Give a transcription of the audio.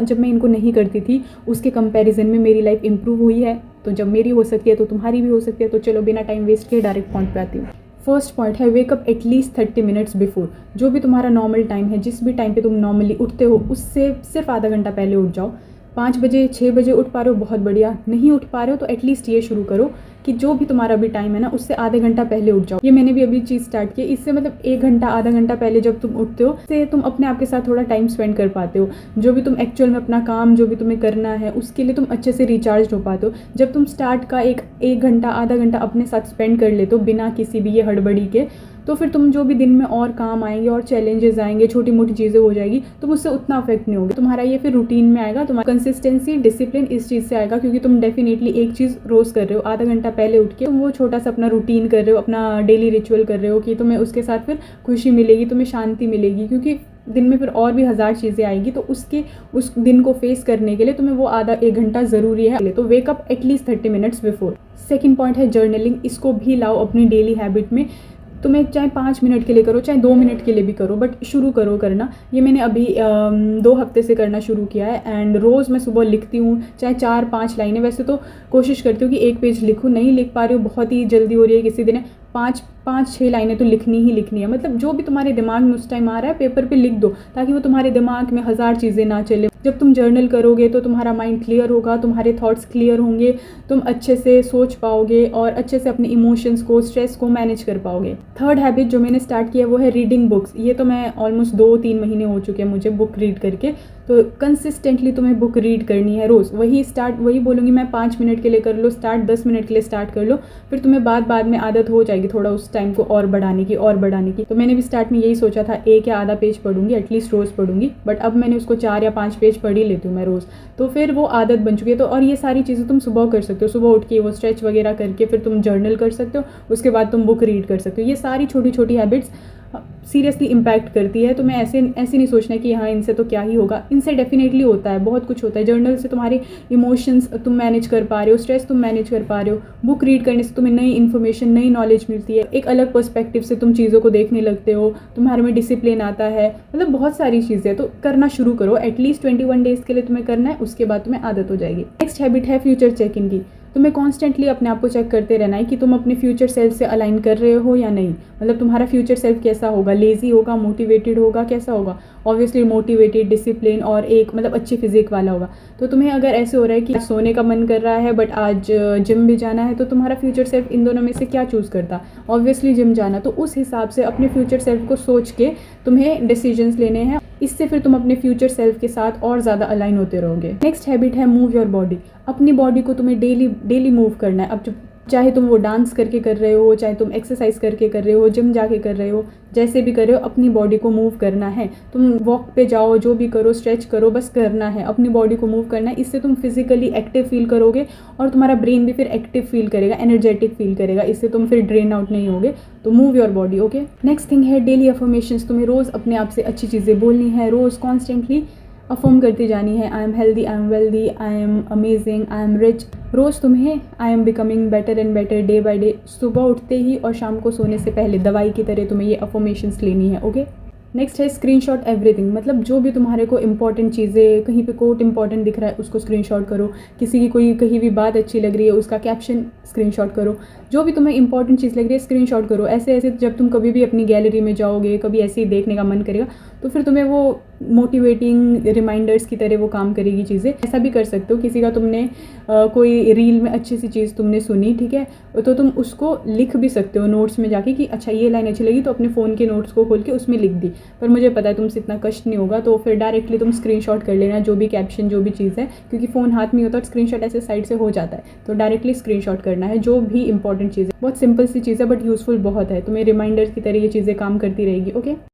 जब मैं इनको नहीं करती थी उसके कंपैरिजन में मेरी लाइफ इंप्रूव हुई है। तो जब मेरी हो सकती है तो तुम्हारी भी हो सकती है। तो चलो बिना टाइम वेस्ट किए डायरेक्ट पॉइंट पे आती हूँ। फर्स्ट पॉइंट है वेकअप एटलीस्ट 30 मिनट्स बिफोर। जो भी तुम्हारा नॉर्मल टाइम है, जिस भी टाइम पे तुम नॉर्मली उठते हो उससे सिर्फ आधा घंटा पहले उठ जाओ। 5 बजे 6 बजे उठ पा रहे हो बहुत बढ़िया, नहीं उठ पा रहे हो तो एटलीस्ट ये शुरू करो कि जो भी तुम्हारा भी टाइम है ना उससे आधे घंटा पहले उठ जाओ। ये मैंने भी अभी चीज़ स्टार्ट की। इससे मतलब 1 घंटा आधा घंटा पहले जब तुम उठते हो उससे तुम अपने आप के साथ थोड़ा टाइम स्पेंड कर पाते हो। जो भी तुम एक्चुअल में अपना काम जो भी तुम्हें करना है उसके लिए तुम अच्छे से रिचार्ज हो पाते हो। जब तुम स्टार्ट का एक घंटा आधा घंटा अपने साथ स्पेंड कर लेते हो बिना किसी भी ये हड़बड़ी के, तो फिर तुम जो भी दिन में और काम आएंगे और चैलेंजेस आएंगे, छोटी मोटी चीज़ें हो जाएगी, तो उससे उतना अफेक्ट नहीं होगा। तुम्हारा ये फिर रूटीन में आएगा, तुम्हारा कंसिस्टेंसी डिसिप्लिन इस चीज़ से आएगा क्योंकि तुम डेफिनेटली एक चीज़ रोज़ कर रहे हो। आधा घंटा पहले उठ के तुम वो छोटा सा अपना रूटीन कर रहे हो, अपना डेली रिचुअल कर रहे हो कि तुम्हें उसके साथ फिर खुशी मिलेगी, तुम्हें शांति मिलेगी। क्योंकि दिन में फिर और भी 1000 चीज़ें आएगी, तो उस दिन को फेस करने के लिए तुम्हें वो आधा 1 घंटा ज़रूरी है। तो wake up at least 30 minutes before. Second point है जर्नलिंग। इसको भी लाओ अपनी डेली हैबिट में। तुम्हें चाहे 5 मिनट के लिए करो, चाहे 2 मिनट के लिए भी करो, बट शुरू करो करना। ये मैंने अभी 2 हफ्ते से करना शुरू किया है एंड रोज़ मैं सुबह लिखती हूँ, चाहे 4-5 लाइनें। वैसे तो कोशिश करती हूँ कि 1 पेज लिखूँ, नहीं लिख पा रही हूँ, बहुत ही जल्दी हो रही है किसी दिन, 5-6 लाइनें तो लिखनी ही लिखनी है। मतलब जो भी तुम्हारे दिमाग में उस टाइम आ रहा है पेपर पे लिख दो, ताकि वो तुम्हारे दिमाग में 1000 चीज़ें ना चले। जब तुम जर्नल करोगे तो तुम्हारा माइंड क्लियर होगा, तुम्हारे थॉट्स क्लियर होंगे, तुम अच्छे से सोच पाओगे और अच्छे से अपने इमोशंस को, स्ट्रेस को मैनेज कर पाओगे। थर्ड हैबिट जो मैंने स्टार्ट किया वो है रीडिंग बुक्स। ये तो मैं ऑलमोस्ट 2-3 महीने हो चुके हैं मुझे बुक रीड करके। तो कंसिस्टेंटली तुम्हें बुक रीड करनी है रोज़। वही बोलूँगी मैं, 5 मिनट के लिए कर लो स्टार्ट, 10 मिनट के लिए स्टार्ट कर लो, फिर तुम्हें बाद में आदत हो जाएगी थोड़ा उस टाइम को और बढ़ाने की। तो मैंने भी स्टार्ट में यही सोचा था 1 या आधा पेज पढ़ूंगी, एटलीस्ट रोज़ पढ़ूंगी, बट अब मैंने उसको 4 या 5 पेज पढ़ ही लेती हूँ मैं रोज़। तो फिर वो आदत बन चुकी है। तो और ये सारी चीज़ें तुम सुबह कर सकते हो। सुबह उठ के वो स्ट्रेच वगैरह करके फिर तुम जर्नल कर सकते हो, उसके बाद तुम बुक रीड कर सकते हो। ये सारी छोटी छोटी हैबिट्स सीरियसली इम्पैक्ट करती है। तो मैं ऐसे नहीं सोचना कि हाँ इनसे तो क्या ही होगा, इनसे डेफिनेटली होता है, बहुत कुछ होता है। जर्नल से तुम्हारे इमोशंस तुम मैनेज कर पा रहे हो, स्ट्रेस तुम मैनेज कर पा रहे हो। बुक रीड करने से तुम्हें नई इन्फॉर्मेशन, नई नॉलेज मिलती है, एक अलग पर्सपेक्टिव से तुम चीज़ों को देखने लगते हो, तुम्हारे में डिसिप्लिन आता है। मतलब बहुत सारी चीज़ें। तो करना शुरू करो, एटलीस्ट 21 डेज़ के लिए तुम्हें करना है, उसके बाद तुम्हें आदत हो जाएगी। नेक्स्ट हैबिट है फ्यूचर चेक इन की। तुम्हें कॉन्स्टेंटली अपने आप को चेक करते रहना है कि तुम अपने फ्यूचर सेल्फ से अलाइन कर रहे हो या नहीं। मतलब तुम्हारा फ्यूचर सेल्फ कैसा होगा, लेजी होगा, मोटिवेटेड होगा, कैसा होगा? ऑब्वियसली मोटिवेटेड, डिसिप्लिन और एक मतलब अच्छी फिजिक वाला होगा। तो तुम्हें अगर ऐसे हो रहा है कि सोने का मन कर रहा है बट आज जिम भी जाना है, तो तुम्हारा फ्यूचर सेल्फ इन दोनों में से क्या चूज़ करता? ऑब्वियसली जिम जाना। तो उस हिसाब से अपने फ्यूचर सेल्फ को सोच के तुम्हें डिसीजंस लेने हैं। इससे फिर तुम अपने फ्यूचर सेल्फ के साथ और ज़्यादा अलाइन होते रहोगे। नेक्स्ट हैबिट है मूव योर बॉडी। अपनी बॉडी को तुम्हें डेली मूव करना है। अब चाहे तुम वो डांस करके कर रहे हो, चाहे तुम एक्सरसाइज करके कर रहे हो, जिम जाके कर रहे हो, जैसे भी कर रहे हो, अपनी बॉडी को मूव करना है। तुम वॉक पे जाओ, जो भी करो, स्ट्रेच करो, बस करना है, अपनी बॉडी को मूव करना है। इससे तुम फिजिकली एक्टिव फील करोगे और तुम्हारा ब्रेन भी फिर एक्टिव फील करेगा, एनर्जेटिक फील करेगा। इससे तुम फिर ड्रेन आउट नहीं होगे। तो move your body. Okay. Next thing है डेली अफर्मेशंस। तुम्हें रोज़ अपने आप से अच्छी चीज़ें बोलनी है, रोज़ कॉन्स्टेंटली अफर्म करती जानी है। I am healthy, I am wealthy, I am amazing, I am rich. रोज़ तुम्हें I am becoming better and better day by day, सुबह उठते ही और शाम को सोने से पहले दवाई की तरह तुम्हें ये अफर्मेशंस लेनी है। ओके। नेक्स्ट है स्क्रीनशॉट एवरीथिंग। मतलब जो भी तुम्हारे को इंपॉर्टेंट चीज़ें, कहीं पे कोट इंपॉर्टेंट दिख रहा है उसको स्क्रीनशॉट करो, किसी की कोई कहीं भी बात अच्छी लग रही है उसका कैप्शन स्क्रीनशॉट करो, जो भी तुम्हें इंपॉर्टेंट चीज़ लग रही है स्क्रीनशॉट करो। ऐसे जब तुम कभी भी अपनी गैलरी में जाओगे, कभी ऐसे ही देखने का मन करेगा, तो फिर तुम्हें वो मोटिवेटिंग रिमाइंडर्स की तरह वो काम करेगी चीज़ें। ऐसा भी कर सकते हो, किसी का तुमने कोई रील में अच्छी सी चीज़ तुमने सुनी, ठीक है, तो तुम उसको लिख भी सकते हो नोट्स में जाके कि अच्छा ये लाइन अच्छी लगी, तो अपने फ़ोन के नोट्स को खोल के उसमें लिख दी। पर मुझे पता है तुमसे इतना कष्ट नहीं होगा, तो फिर डायरेक्टली तुम स्क्रीनशॉट कर लेना जो भी कैप्शन, जो भी चीज़ है, क्योंकि फ़ोन हाथ में होता है, स्क्रीनशॉट ऐसे साइड से हो जाता है। तो डायरेक्टली स्क्रीनशॉट करना है जो भी इंपॉर्टेंट चीज़ है। बहुत सिंपल सी चीज़ है बट यूज़फुल बहुत है। तुम्हें रिमाइंडर्स की तरह ये चीज़ें काम करती रहेगी। ओके।